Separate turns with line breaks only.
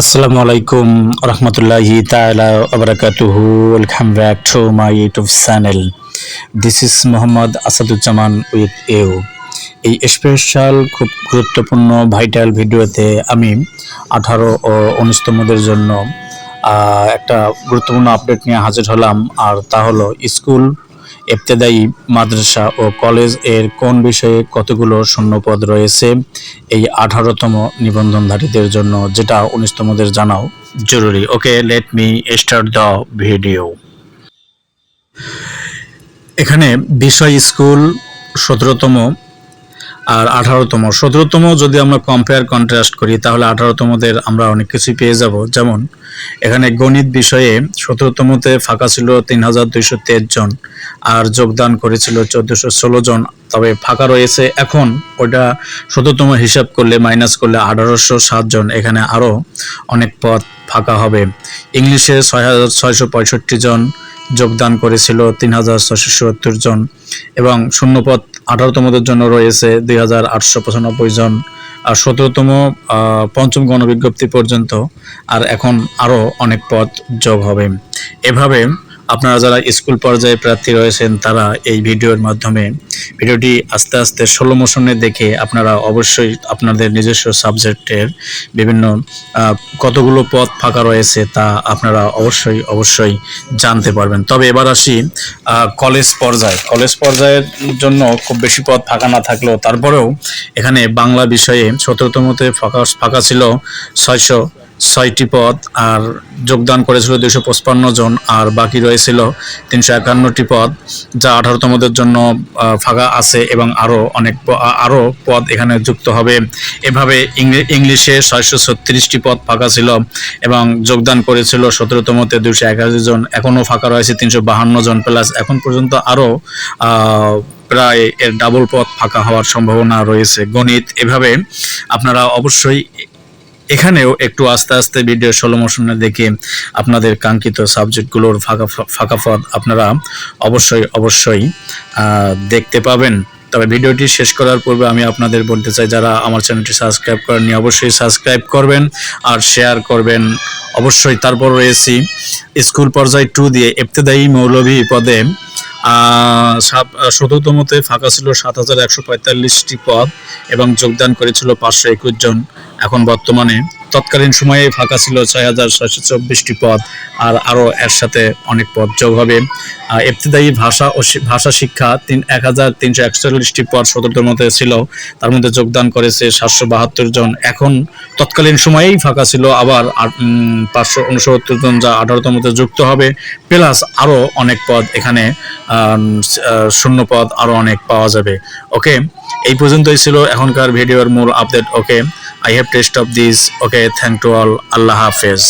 Assalamu alaikum rahmatullahi ta'ala wa barakatuhu. Welcome back to my YouTube channel. This is Muhammad Asaduzzaman with you. এই special খুব গুরুত্বপূর্ণ vital ভিডিওতে আমি 18 ও 19 তমদের জন্য একটা গুরুত্বপূর্ণ আপডেট নিয়ে হাজির হলাম। আর তা হলো স্কুল, ইবতেদায়ী, মাদ্রাসা ও কলেজ এর কোন বিষয়ে কতগুলো শূন্যপদ রয়েছে এই 18তম নিবন্ধনধারীদের জন্য, যেটা 19তমদের জানাও জরুরি। Okay, let me start the video. এখানে বিষয় স্কুল 17তম আর 18তম। 17তম যদি আমরা কম্পেয়ার কন্ট্রাস্ট করি তাহলে 18তমদের আমরা অনেক কিছুই পেয়ে যাব। যেমন এখানে গণিত বিষয়ে 17তমতে ফাঁকা ছিল 3223 জন আর যোগদান করেছিল 1416 জন, তবে ফাঁকা রয়েছে এখন ওটা 17তম হিসাব করলে মাইনাস করলে 1807 জন, এখানে আরও অনেক পদ ফাঁকা হবে। ইংলিশে 6665 জন যোগদান করেছিল 3674 জন এবং শূন্যপদ 18তমদের জন্য রয়েছে 2895 জন। আর 17তম পঞ্চম গণবিজ্ঞপ্তি পর্যন্ত আর এখন আরও অনেক পদ যোগ হবে। এভাবে আপনারা যারা স্কুল পর্যায়ে প্রার্থী রয়েছেন তারা এই ভিডিওর মাধ্যমে ভিডিওটি আস্তে আস্তে স্লো মোশনে দেখে আপনারা অবশ্যই আপনাদের নিজস্ব সাবজেক্টের বিভিন্ন কতগুলো পদ ফাঁকা রয়েছে তা আপনারা অবশ্যই জানতে পারবেন। তবে এবার আসি কলেজ পর্যায়ের জন্য খুব বেশি পদ ফাঁকা না থাকলেও তারপরেও এখানে বাংলা বিষয়ে 17তমতে ফাঁকা ছিল 606টি পদ আর যোগদান করেছিল 255 জন, আর বাকি রয়েছিল 351টি পদ যা 18তমদের জন্য ফাঁকা আছে এবং আরও পদ এখানে যুক্ত হবে। এভাবে ইংলিশে 636টি পদ ফাঁকা ছিল এবং যোগদান করেছিল 17তমতে 281 জন, এখনও ফাঁকা রয়েছে 352 জন, প্লাস এখন পর্যন্ত আরও প্রায় এর ডাবল পদ ফাঁকা হওয়ার সম্ভাবনা রয়েছে। গণিত, এভাবে আপনারা অবশ্যই এখানেও একটু আস্তে আস্তে ভিডিও স্লো মোশনে দেখে আপনাদের কাঙ্ক্ষিত সাবজেক্টগুলোর ফাঁকা পদ আপনারা অবশ্যই দেখতে পাবেন। তবে ভিডিওটি শেষ করার পূর্বে আমি আপনাদের বলতে চাই, যারা আমার চ্যানেলটি সাবস্ক্রাইব করেননি অবশ্যই সাবস্ক্রাইব করবেন আর শেয়ার করবেন অবশ্যই। তারপর রয়েছি স্কুল পর্যায় 2 দিয়ে ইবতেদায়ী মৌলভী পদে 17তমতে ফাঁকা ছিল 7145টি পদ এবং যোগদান করেছিল 521 জন। এখন বর্তমানে তৎকালীন সময়ে ফাঁকা ছিল 6624টি পদ আর আরও এর সাথে অনেক পদ যোগ হবে। ইবতেদায়ী ভাষা শিক্ষা 1341টি পদ 17তমতে ছিল, তার মধ্যে যোগদান করেছে 772 জন। এখন তৎকালীন সময়েই ফাঁকা ছিল আবার 569 জন, যা 18তমতে যুক্ত হবে, প্লাস আরও অনেক পদ এখানে শূন্য পদ আরও অনেক পাওয়া যাবে। ওকে, এই পর্যন্তই ছিল এখনকার ভিডিওর মূল update. Okay, I have to stop this. Okay, thank to all. Allah Hafiz.